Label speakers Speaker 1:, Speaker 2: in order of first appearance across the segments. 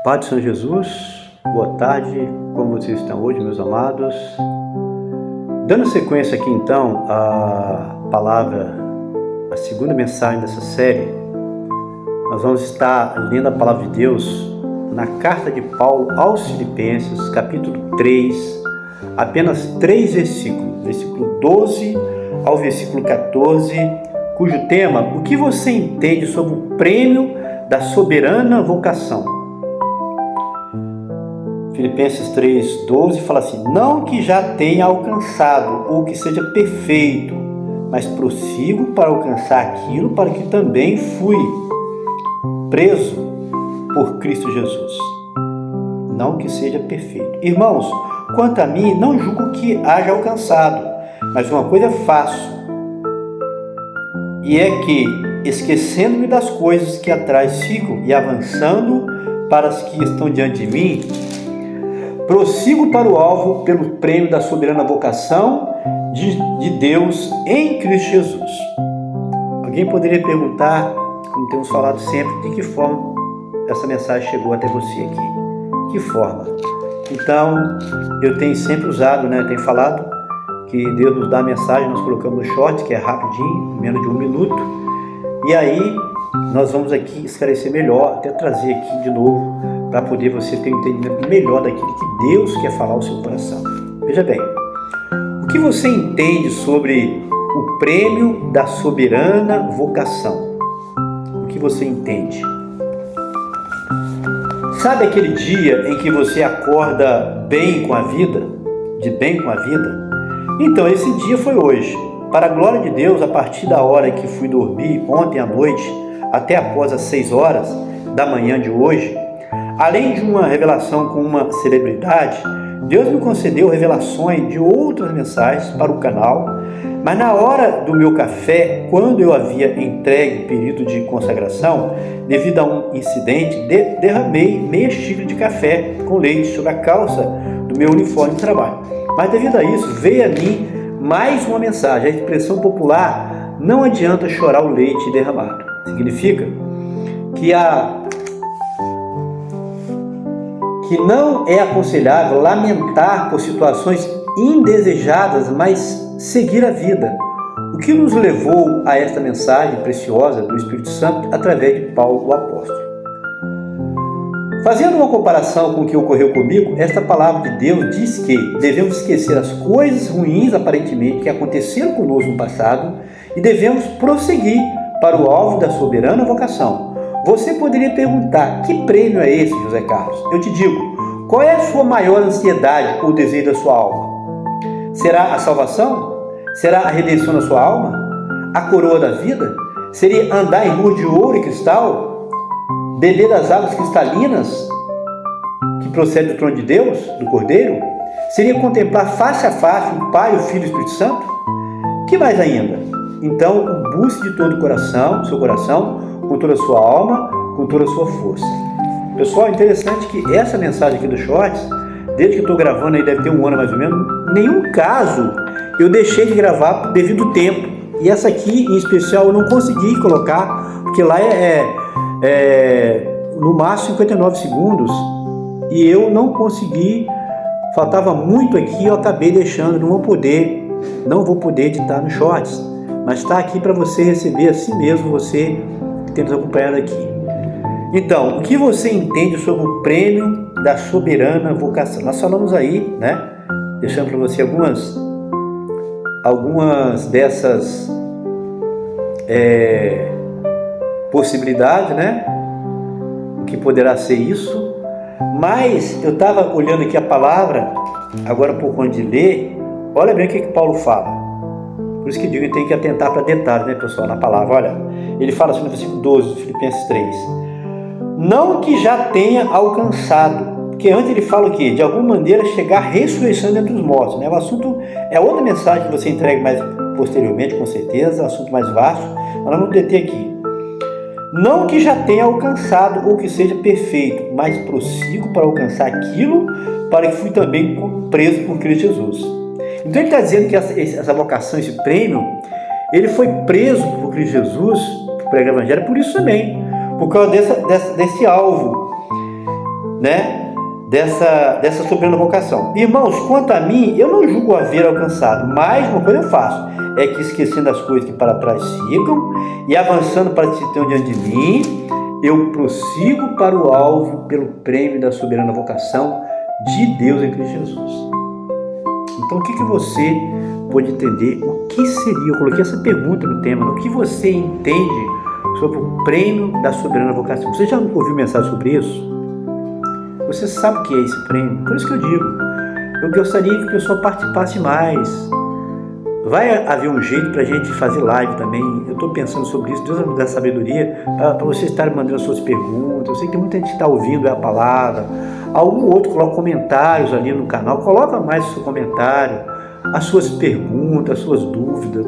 Speaker 1: Pai do Senhor Jesus, boa tarde, como vocês estão hoje, meus amados? Dando sequência aqui então à palavra, a segunda mensagem dessa série, nós vamos estar lendo a palavra de Deus na carta de Paulo aos Filipenses, capítulo 3, apenas 3 versículos, versículo 12 ao versículo 14, cujo tema, o que você entende sobre o prêmio da soberana vocação? Filipenses 3:12 fala assim: não que já tenha alcançado ou que seja perfeito, mas prossigo para alcançar aquilo para que também fui preso por Cristo Jesus. Não que seja perfeito. Irmãos, quanto a mim, não julgo que haja alcançado, mas uma coisa faço, e é que, esquecendo-me das coisas que atrás ficam e avançando para as que estão diante de mim, prossigo para o alvo pelo prêmio da soberana vocação de Deus em Cristo Jesus. Alguém poderia perguntar, como temos falado sempre, de que forma essa mensagem chegou até você aqui? Que forma? Então, eu tenho sempre usado, tenho falado que Deus nos dá a mensagem, nós colocamos no short, que é rapidinho, menos de 1 minuto, e aí nós vamos aqui esclarecer melhor, até trazer aqui de novo, para poder você ter um entendimento melhor daquilo que Deus quer falar ao seu coração. Veja bem, o que você entende sobre o prêmio da soberana vocação? O que você entende? Sabe aquele dia em que você acorda bem com a vida? De bem com a vida? Então, esse dia foi hoje. Para a glória de Deus, a partir da hora que fui dormir ontem à noite, até após as 6 horas da manhã de hoje, além de uma revelação com uma celebridade, Deus me concedeu revelações de outras mensagens para o canal, mas na hora do meu café, quando eu havia entregue o pedido de consagração, devido a um incidente, derramei meia xícara de café com leite sobre a calça do meu uniforme de trabalho. Mas devido a isso, veio a mim mais uma mensagem. A expressão popular: não adianta chorar o leite derramado. Significa que não é aconselhável lamentar por situações indesejadas, mas seguir a vida. O que nos levou a esta mensagem preciosa do Espírito Santo através de Paulo, o apóstolo. Fazendo uma comparação com o que ocorreu comigo, esta palavra de Deus diz que devemos esquecer as coisas ruins aparentemente que aconteceram conosco no passado e devemos prosseguir para o alvo da soberana vocação. Você poderia perguntar: que prêmio é esse, José Carlos? Eu te digo: qual é a sua maior ansiedade ou desejo da sua alma? Será a salvação? Será a redenção da sua alma? A coroa da vida? Seria andar em ruas de ouro e cristal? Beber das águas cristalinas que procedem do trono de Deus, do Cordeiro? Seria contemplar face a face o Pai, o Filho e o Espírito Santo? Que mais ainda? Então, busque de todo o coração, seu coração, com toda a sua alma, com toda a sua força. Pessoal, é interessante que essa mensagem aqui do Shorts, desde que eu estou gravando aí, deve ter 1 ano mais ou menos, nenhum caso eu deixei de gravar devido ao tempo. E essa aqui, em especial, eu não consegui colocar, porque lá no máximo 59 segundos, e eu não consegui, faltava muito aqui, eu acabei deixando, não vou poder editar no Shorts, mas está aqui para você receber assim mesmo, você que tem nos acompanhado aqui. Então, o que você entende sobre o prêmio da soberana vocação? Nós falamos aí, deixando para você algumas dessas possibilidades, o que poderá ser isso. Mas eu estava olhando aqui a palavra, agora por conta de ler, olha bem o que Paulo fala. Por isso que digo que tem que atentar para detalhes, pessoal, na palavra. Olha, ele fala assim no versículo 12 de Filipenses 3. Não que já tenha alcançado, porque antes ele fala o quê? De alguma maneira chegar à ressurreição dentre os mortos. O assunto é outra mensagem que você entrega mais posteriormente, com certeza, assunto mais vasto, mas nós vamos deter aqui. Não que já tenha alcançado ou que seja perfeito, mas prossigo para alcançar aquilo para que fui também preso por Cristo Jesus. Então ele está dizendo que essa vocação, esse prêmio, ele foi preso por Cristo Jesus, por pregar o Evangelho, por isso também, por causa desse alvo. né, dessa soberana vocação. Irmãos, quanto a mim, eu não julgo haver alcançado, mas uma coisa eu faço, é que esquecendo as coisas que para trás ficam e avançando para que se tenham diante de mim, eu prossigo para o alvo pelo prêmio da soberana vocação de Deus em Cristo Jesus. Então, o que você pode entender? O que seria? Eu coloquei essa pergunta no tema. O que você entende sobre o prêmio da soberana vocação? Você já ouviu mensagem sobre isso? Você sabe o que é esse prêmio? Por isso que eu digo, eu gostaria que o pessoal participasse mais. Vai haver um jeito para a gente fazer live também. Eu estou pensando sobre isso. Deus vai me dar sabedoria para vocês estarem mandando suas perguntas. Eu sei que tem muita gente que está ouvindo a palavra. Algum outro coloca comentários ali no canal. Coloca mais o seu comentário, as suas perguntas, as suas dúvidas.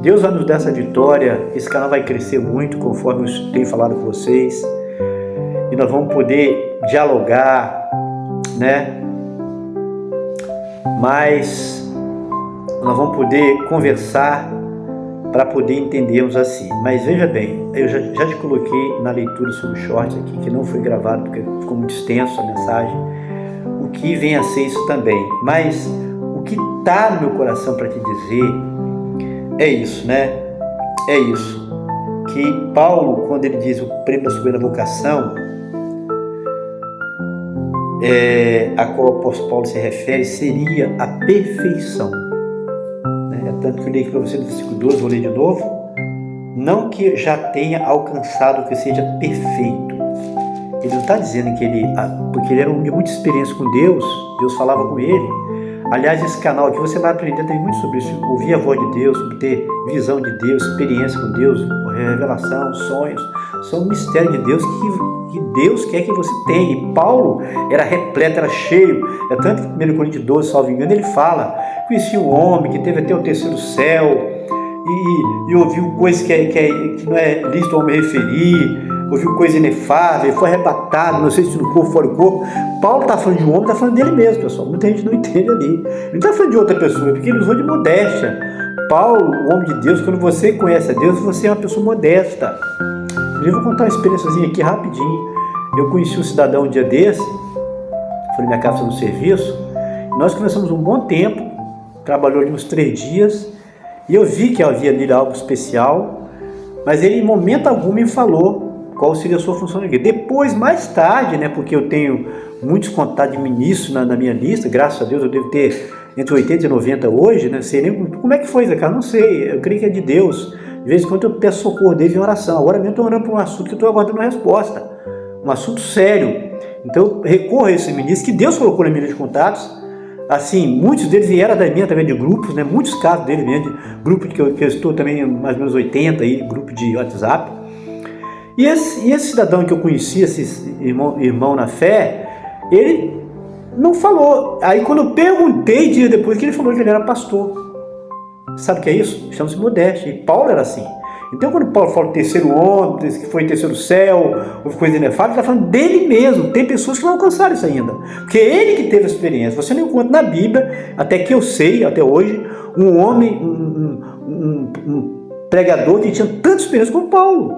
Speaker 1: Deus vai nos dar essa vitória. Esse canal vai crescer muito, conforme eu tenho falado com vocês. E nós vamos poder dialogar, né? Mas nós vamos poder conversar para poder entendermos assim. Mas veja bem, eu já te coloquei na leitura sobre o short aqui, que não foi gravado porque ficou muito extenso a mensagem, o que vem a ser isso também. Mas o que está no meu coração para te dizer é isso, né? É isso. Que Paulo, quando ele diz o prêmio da soberana vocação, a qual o apóstolo Paulo se refere, seria a perfeição. Tanto que eu li aqui para você no versículo 12, vou ler de novo. Não que já tenha alcançado que seja perfeito. Ele não está dizendo que porque ele era um homem de muita experiência com Deus, Deus falava com ele. Aliás, esse canal aqui você vai aprender também muito sobre isso, ouvir a voz de Deus, sobre ter visão de Deus, experiência com Deus, revelação, sonhos. São um mistério de Deus que Deus quer que você tenha. E Paulo era repleto, era cheio. É tanto que em 1 Coríntios 12, salvo engano, ele fala: conheci um homem que teve até o terceiro céu e ouviu coisas que não é lícito ao homem referir, ouviu coisa inefável, foi arrebatado, não sei se no corpo, fora do corpo. Paulo está falando de um homem, está falando dele mesmo, pessoal. Muita gente não entende ali. Ele não está falando de outra pessoa, porque ele usou de modéstia. Paulo, o homem de Deus, quando você conhece a Deus, você é uma pessoa modesta. Eu vou contar uma experiênciazinha aqui rapidinho. Eu conheci um cidadão um dia desse, foi na minha casa no serviço, nós conversamos um bom tempo, trabalhou ali uns 3 dias, e eu vi que havia nele algo especial, mas ele em momento algum me falou qual seria a sua função na igreja. Depois, mais tarde, né, porque eu tenho muitos contatos de ministros na minha lista, graças a Deus eu devo ter entre 80 e 90 hoje, né, sei nem como é que foi, Zé, cara, não sei, eu creio que é de Deus. De vez em quando eu peço socorro dele em oração. Agora mesmo estou orando por um assunto que eu estou aguardando uma resposta. Um assunto sério. Então eu recorro a esses ministros que Deus colocou na minha lista de contatos. Assim, muitos deles vieram da minha também de grupos, né? Muitos casos deles vêm de grupo que eu estou também, mais ou menos 80 aí, grupo de WhatsApp. E esse cidadão que eu conheci, esse irmão na fé, ele não falou. Aí quando eu perguntei dias depois, que ele falou que ele era pastor. Sabe o que é isso? Chama-se modéstia. E Paulo era assim. Então, quando Paulo fala terceiro homem, que foi em terceiro céu, ou coisa inefável, ele está falando dele mesmo. Tem pessoas que não alcançaram isso ainda. Porque é ele que teve a experiência. Você não encontra na Bíblia, até que eu sei, até hoje, um homem, um pregador que tinha tanta experiência como Paulo.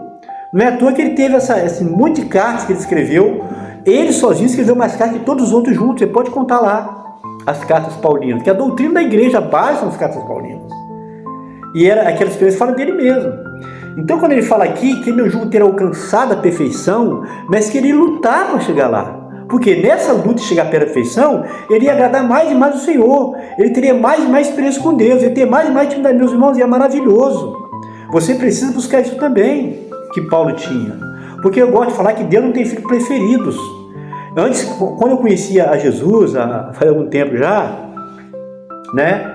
Speaker 1: Não é à toa que ele teve esse monte de cartas que ele escreveu. Ele sozinho escreveu mais cartas que todos os outros juntos. Você pode contar lá as cartas paulinas. Que a doutrina da igreja, a base são as cartas paulinas. E aquela experiência fala dele mesmo. Então, quando ele fala aqui que ele não julga ter alcançado a perfeição, mas que ele ia lutar para chegar lá. Porque nessa luta de chegar à perfeição, ele ia agradar mais e mais o Senhor. Ele teria mais e mais experiência com Deus. Ele teria mais e mais intimidade, meus irmãos, e é maravilhoso. Você precisa buscar isso também, que Paulo tinha. Porque eu gosto de falar que Deus não tem filhos preferidos. Antes, quando eu conhecia a Jesus, faz algum tempo já, né?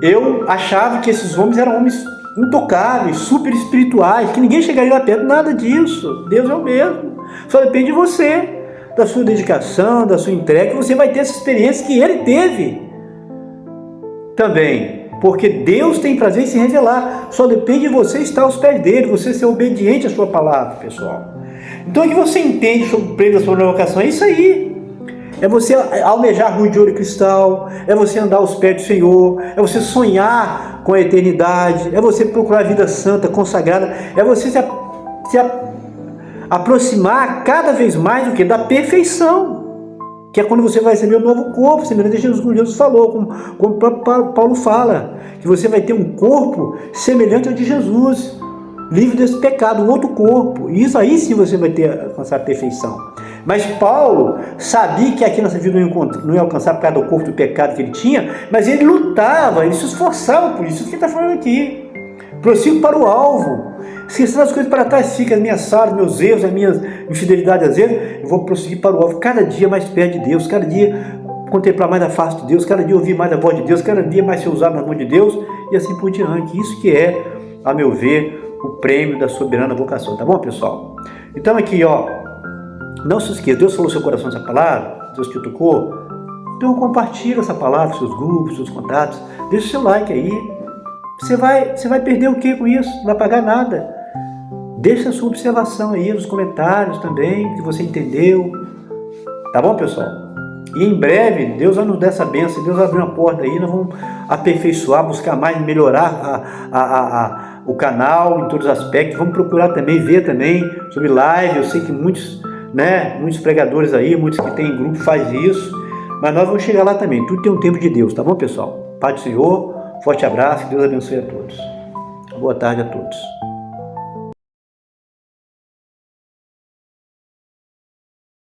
Speaker 1: Eu achava que esses homens eram homens intocáveis, super espirituais, que ninguém chegaria lá perto, nada disso. Deus é o mesmo. Só depende de você, da sua dedicação, da sua entrega, que você vai ter essa experiência que ele teve também. Porque Deus tem prazer em se revelar. Só depende de você estar aos pés dele, você ser obediente à sua palavra, pessoal. Então o que você entende sobre o prêmio da sua vocação é isso aí. É você almejar a rua de ouro e cristal, é você andar aos pés do Senhor, é você sonhar com a eternidade, é você procurar a vida santa, consagrada, é você se aproximar cada vez mais do que? Da perfeição. Que é quando você vai receber um novo corpo, semelhante a Jesus, como Jesus falou, como o próprio Paulo fala, que você vai ter um corpo semelhante ao de Jesus, livre desse pecado, um outro corpo. E isso aí sim você vai alcançar a perfeição. Mas Paulo sabia que aqui nessa vida não ia alcançar por causa do corpo do pecado que ele tinha, mas ele lutava, ele se esforçava por isso. Isso que ele está falando aqui. Prossigo para o alvo. Esquecendo as coisas para trás, fica as minhas falhas, meus erros, as minhas infidelidades às vezes, eu vou prosseguir para o alvo, cada dia mais perto de Deus, cada dia contemplar mais a face de Deus, cada dia ouvir mais a voz de Deus, cada dia mais ser usado nas mãos de Deus, e assim por diante. Isso que é, a meu ver, o prêmio da soberana vocação, tá bom, pessoal? Então aqui, ó, não se esqueça, Deus falou no seu coração essa palavra, Deus te tocou, então compartilha essa palavra com seus grupos, seus contatos, deixa o seu like aí. Você vai perder o que com isso? Não vai pagar nada. Deixa a sua observação aí nos comentários também, que você entendeu. Tá bom, pessoal? E em breve, Deus vai nos dar essa bênção, Deus vai abrir uma porta aí, nós vamos aperfeiçoar, buscar mais, melhorar o canal em todos os aspectos. Vamos procurar também, ver também sobre live. Eu sei que muitos pregadores aí, muitos que têm grupo fazem isso, mas nós vamos chegar lá também. Tudo tem um tempo de Deus, tá bom, pessoal? Pai do Senhor, forte abraço, que Deus abençoe a todos. Boa tarde a todos.